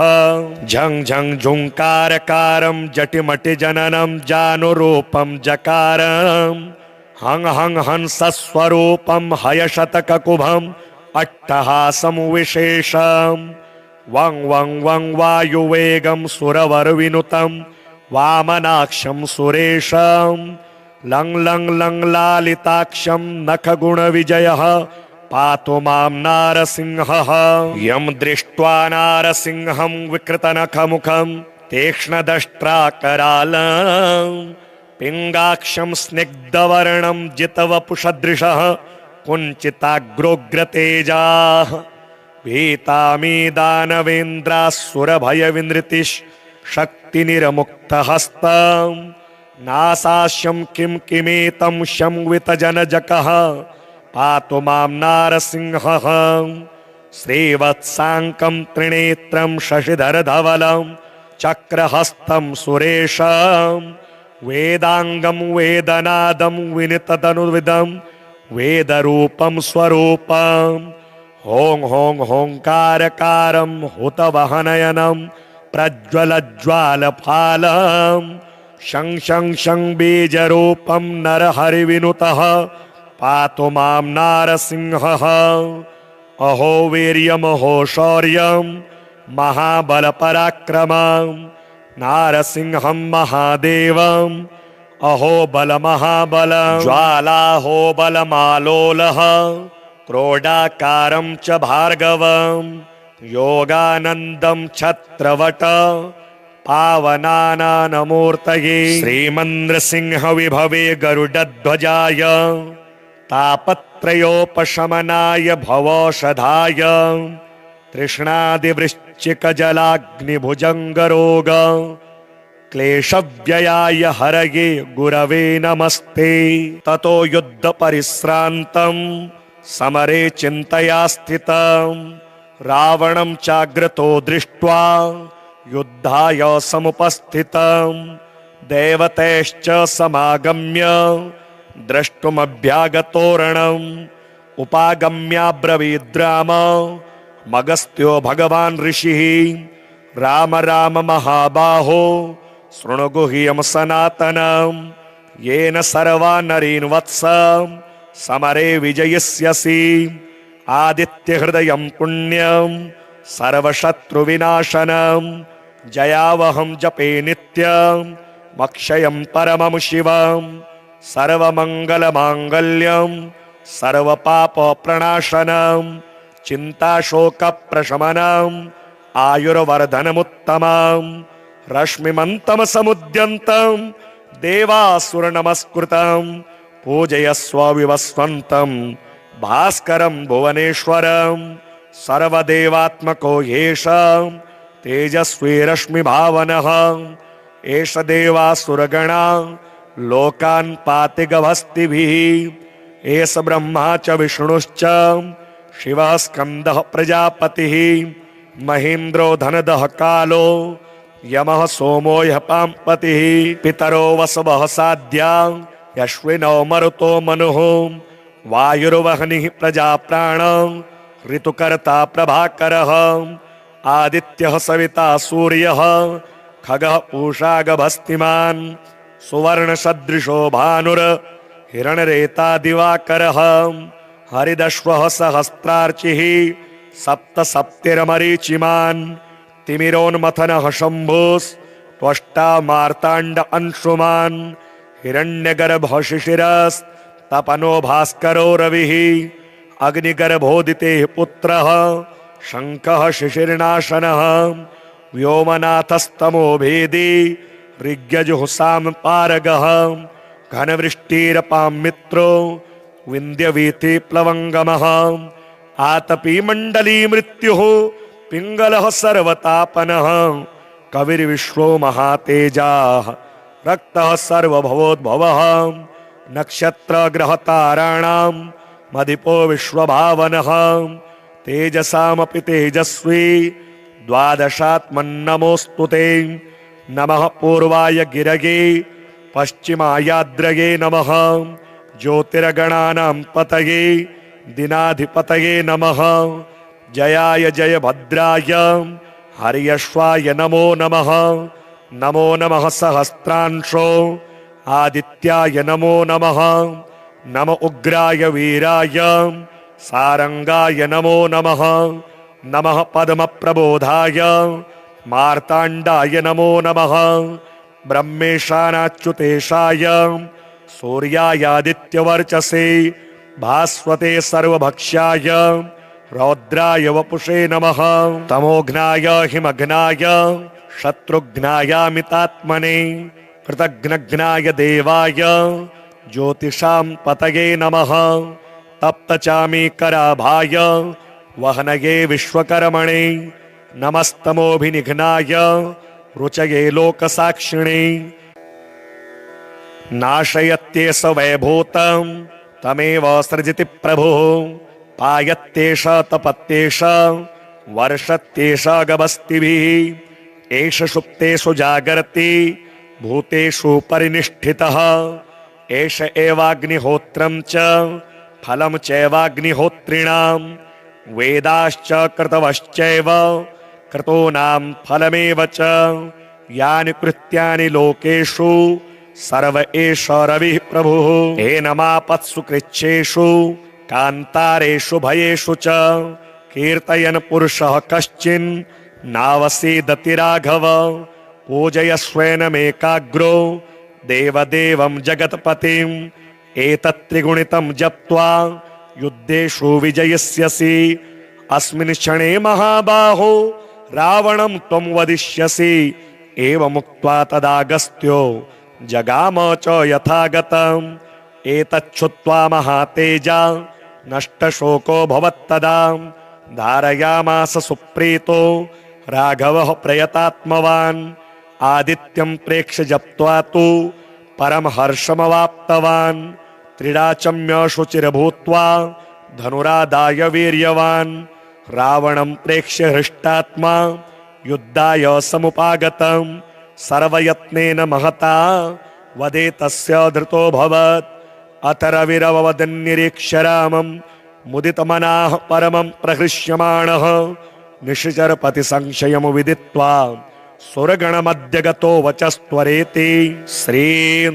झं झं झुङ्कारकारं जटिमटिजननं जानुरूपं जकारं हं हं हंसस्वरूपं हयशतककुभम् अट्टहासं विशेषं वं वं वं वायुवेगं सुरवरविनुतं वामनाक्षं सुरेशं लं लं लं लालिताक्षं नखगुणविजयः पातु मां नारसिंहः। यं दृष्ट्वा नारसिंहं विकृतनखमुखं तीक्ष्णदष्ट्राकरालं पिङ्गाक्षं स्निग्धवर्णं जितवपुषदृशः कुञ्चिताग्रोग्रतेजाः भीतामी दानवेन्द्रासुरभयविनृतिशक्तिनिरमुक्तहस्तं नासास्यं किं किमेतं शंवितजनजकः पातु मां नारसिंहः। श्रीवत्साङ्कं त्रिनेत्रं शशिधरधवलं चक्रहस्तं सुरेशं वेदांगं वेदनादं विनिततनुविदं वेदरूपं स्वरूपं हों हों होंकारकारं हुतवहनयनं प्रज्वलज्वालफालं शं शं शं बीजरूपं नरहरिविनुतः पातु मां नारसिंहः। अहो वीर्यमहो शौर्यं महाबलपराक्रमं नारसिंहं महादेवम् अहो बलमहाबलं ज्वालाहो बलमालोलः क्रोडाकारं च भार्गवं योगानन्दं छत्रवट पावनानानमूर्तये श्रीमन्द्रसिंह विभवे गरुडध्वजाय तापत्रयोपशमनाय भवौषधाय तृष्णादिवृश्चिकजलाग्निभुजङ्गरोग क्लेशव्ययाय हरये गुरवे नमस्ते। ततो युद्ध परिश्रान्तं समरे चिन्तया स्थितं रावणं चाग्रतो दृष्ट्वा युद्धाय समुपस्थितं देवतैश्च समागम्य द्रष्टुमभ्यागतोरणम् उपागम्याब्रवीद्राम मगस्त्यो भगवान् ऋषिः राम राम महाबाहो शृणु गुह्यं सनातनं येन सर्वा नरीन् वत्स समरे विजयिष्यसि आदित्यहृदयं पुण्यं सर्वशत्रुविनाशनं जयावहं जपे नित्यं मक्षयं परमं शिवं सर्वमङ्गलमाङ्गल्यं सर्वपापप्रणाशनं चिन्ताशोकप्रशमनम् आयुर्वर्धनमुत्तमं रश्मिमन्तमसमुद्यन्तं देवासुरनमस्कृतं पूजयस्व विवस्वन्तं भास्करं भुवनेश्वरं सर्वदेवात्मको ह्येष तेजस्वी रश्मिभावनः एष देवासुरगणा लोकान् पाति गभस्तिभिः एष ब्रह्मा च विष्णुश्च शिवः स्कन्दः प्रजापतिः महेन्द्रो धनदः कालो यमः सोमो ह्यः पाम्पतिः पितरो वसवः साध्या यश्विनो मरुतो मनुः वायुर्वह्निः प्रजाप्राण ऋतुकर्ता प्रभाकरः आदित्यः सविता सूर्यः खगः पूषा गभस्तिमान् सुवर्णसदृशो भानुर् हिरण्यरेता दिवाकरः हरिदश्वः सहस्रार्चिः सप्त सप्तिर्मरीचिमान् तिमिरोन्मथनः शम्भुस्त्वष्टा मार्ताण्ड अंशुमान् हिरण्यगर्भः शिशिरस्तपनो भास्करो रविः अग्निगर्भोदितेः पुत्रः शङ्खः शिशिर्नाशनः व्योमनाथस्तमो भेदी ऋग्यजुः पारगः घनवृष्टिरपां मित्रो विन्द्यवीति प्लवङ्गमः आतपी मण्डली मृत्युः पिङ्गलः सर्वतापनः कविर्विश्वो महातेजाः रक्तः सर्वभवोद्भवः नक्षत्रग्रहताराणां मदिपो विश्वभावनः तेजसामपि तेजस्वी द्वादशात्मन्नमोऽस्तु ते नमः पूर्वाय गिरगे पश्चिमायाद्रगे नमः ज्योतिर्गणानां पतये दिनाधिपतये नमः जयाय जयभद्राय हर्यश्वाय नमो नमः नमो नमः सहस्रांशो आदित्याय नमो नमः नम उग्राय वीराय सारंगाय नमो नमः नमः पद्मप्रबोधाय मार्ताण्डाय नमो नमः ब्रह्मेशानाच्युतेशाय सूर्यायादित्यवर्चसे भास्वते सर्वभक्ष्याय रौद्राय वपुषे नमः तमोघ्नाय हिमघ्नाय शत्रुघ्नायामितात्मने कृतघ्नघ्नाय देवाय ज्योतिषां पतये नमः तप्तचामीकराभाय वहनये विश्वकर्मणे नमस्तमोभिनिघ्नाय रुचये लोकसाक्षिणे नाशयत्येष वैभूतं तमेव सृजति प्रभुः पायत्येष तपत्येष वर्षत्येष गभस्तिभिः एष सुप्तेषु जागर्ति भूतेषु परिनिष्ठितः एष एवाग्निहोत्रं च फलं चैवाग्निहोत्रिणां वेदाश्च कृतवश्चैव कृतोनां फलमेव च यानि कृत्यानि लोकेषु सर्व एष रविः प्रभुः एनमापत्सु कृच्छ्रेषु कान्तारेषु भयेषु च कीर्तयन् पुरुषः कश्चिन् नावसीदति राघव पूजयस्वेनमेकाग्रो देवदेवं जगत्पतिम् एतत्त्रिगुणितं जप्त्वा युद्धेषु विजयिष्यसि अस्मिन् क्षणे महाबाहो रावणं त्वं वदिष्यसि एवमुक्त्वा तदागस्त्यो जगाम च यथागतम् एतच्छ्रुत्वा महातेजा नष्टशोको भवत्तदा धारयामास सुप्रीतो राघवः प्रयतात्मवान् आदित्यं प्रेक्ष्य जप्त्वा तु परम हर्षमवाप्तवान् त्रिडाचम्य शुचिर्भूत्वा धनुरादाय वीर्यवान् रावणं प्रेक्ष्य हृष्टात्मा युद्धाय समुपागतं सर्वयत्नेन महता वदे तस्य धृतोऽभवत् अथ रविरववदन्निरीक्ष्य रामं मुदितमनाः परमं प्रहृष्यमाणः निशिचरपति संशयं विदित्वा सुरगणमध्य गतो वचस्त्वरेति श्री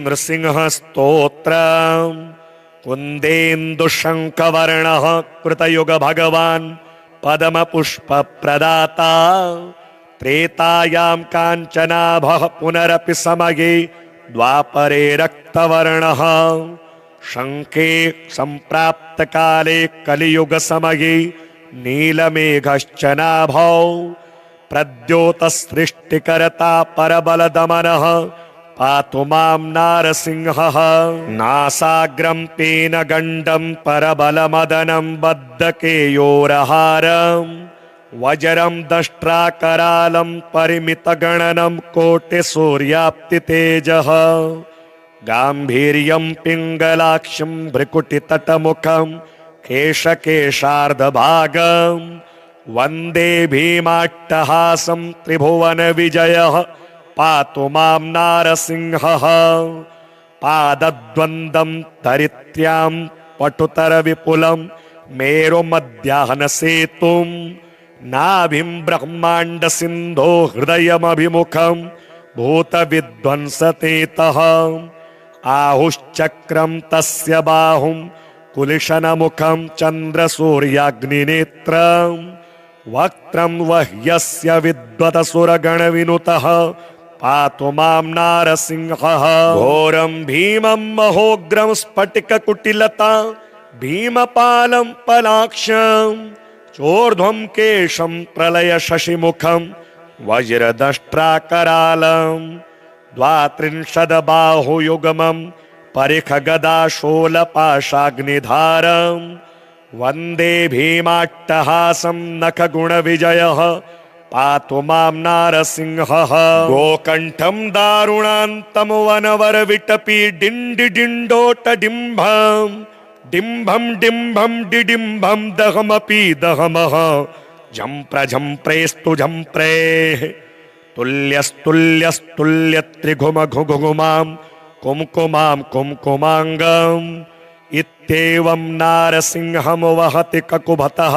नृसिंह स्तोत्र कुन्देन्दुशङ्खवर्णः कृतयुग भगवान् पद्मपुष्प प्रदाता त्रेतायां काञ्चनाभः पुनरपि समये द्वापरे रक्तवर्णः शङ्खे सम्प्राप्त काले कलियुग समये नीलमेघश्च नाभौ प्रद्योतसृष्टिकर्ता परबलदमनः पातु मां नारसिंहः नासाग्रं पीनगण्डं परबलमदनं बद्धकेयोरहारं वज्रं दष्ट्राकरालं परिमितगणनं कोटिसूर्याप्तितेजः गाम्भीर्यं पिङ्गलाक्षं भ्रुकुटितटमुखं केशकेशार्धभागं वन्दे भीमाट्टहासं त्रिभुवनविजयः पातु मां नारसिंहः पादद्वन्द्वं धरित्र्यां पटुतरविपुलं मेरुमध्याह्नसेतुं नाभिं ब्रह्माण्डसिन्धो हृदयमभिमुखं भूतविध्वंसतेतः आहुश्चक्रं तस्य बाहुं कुलिशनमुखं चन्द्रसूर्याग्निनेत्रं वक्त्रं वह्यस्य विद्वतसुरगणविनुतः पातु मां नारसिंहः घोरं भीमं महोग्रं स्फटिककुटिलता भीमपालं पलाक्षं चोर्ध्वं केशं प्रलय शशिमुखं वज्रदष्ट्राकरालं द्वात्रिंशद्बाहुयुग्मं परिखगदाशूलपाशाग्निधारं वन्दे भीमाट्टहासं नखगुणविजयः पातु मां नारसिंहः गोकण्ठं दारुणान्तं वनवरविटपी डिण्डिडिण्डोटडिम्भं डिम्भं डिम्भं डिडिम्भं दहमपि दहमः झम्प्रझम्प्रेस्तु झम्प्रेः तुल्यस्तुल्यस्तुल्यत्रिघुमघुघुमां कुम्कुमां कुम्कुमाङ्गम् इत्येवं नारसिंहं वहति ककुभतः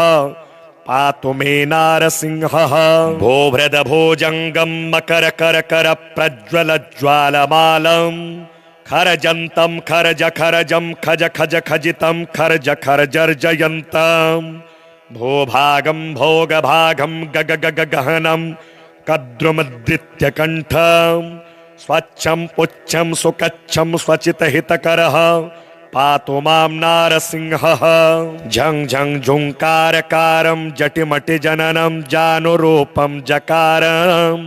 पातु मे नारसिंहः भोभृदभोजङ्गं मकरकरकर प्रज्वलज्वालमालं खरजन्तं खरज खरजं खज खज खजितं खर्ज खर्जर्जयन्तं भूभागं भोगभागं गगगगहनं कद्रुमद्रित्यकण्ठं स्वच्छं पुच्छं सुकच्छं स्वचितहितकरः पातु मां नारसिंहः। झं झं झुंकारकारं जटिमटिजननं जानुरूपं जकारं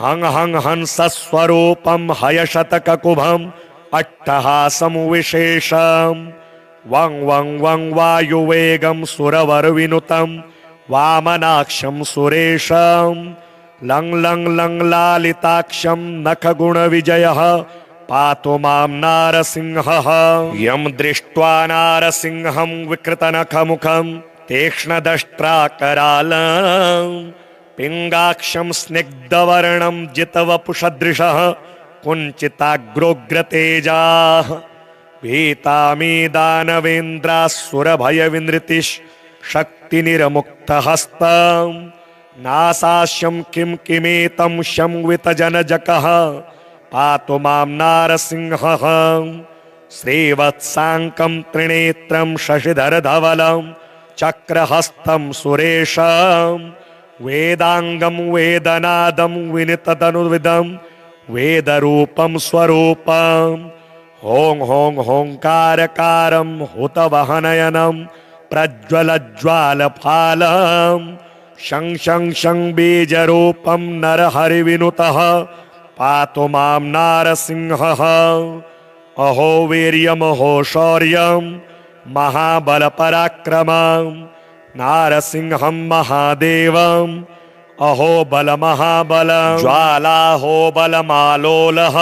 हं हं हंसस्वरूपं हयशतककुभम् अट्टहासं विशेषम् वं वं वं वायुवेगं सुरवरविनुतं वामनाक्षं सुरेशं लं लं लं लालिताक्षं नखगुणविजयः पातु मां नारसिंहः। यं दृष्ट्वा नारसिंहं विकृतनखमुखं तीक्ष्णदष्ट्राकरालं पिङ्गाक्षं स्निग्धवर्णं जितवपुषदृशः कुञ्चिताग्रोग्रतेजाः भीतामी दानवेन्द्रासुरभयविनृतिः शक्तिनिरमुक्तहस्तं नासास्यं किं किमेतं शंवितजनजकः पातु मां नारसिंहः। श्रीवत्साङ्कं त्रिनेत्रं शशिधरधवलं चक्रहस्तं सुरेशं वेदाङ्गं वेदनादं विनिततनुविदं वेदरूपं स्वरूपम् हों हों होंकारकारं हुतवहनयनं प्रज्वलज्वालफालं शं शं शं बीजरूपं नरहरिविनुतः पातु मां नारसिंहः। अहो वीर्यमहो शौर्यं महाबलपराक्रमं नारसिंहं महादेवम् अहो बलमहाबलं ज्वालाहो बलमालोलः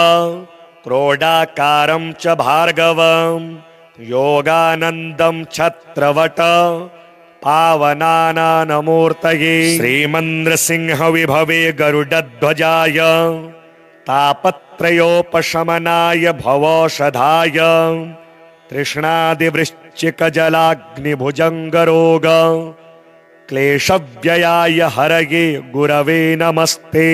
क्रोडाकारं च भार्गवं योगानन्दं छत्रवट पावनानानमूर्तये श्रीमन्द्रसिंह विभवे गरुडध्वजाय तापत्रयोपशमनाय भवौषधाय तृष्णादिवृश्चिकजलाग्निभुजङ्गरोग क्लेशव्ययाय हरये गुरवे नमस्ते।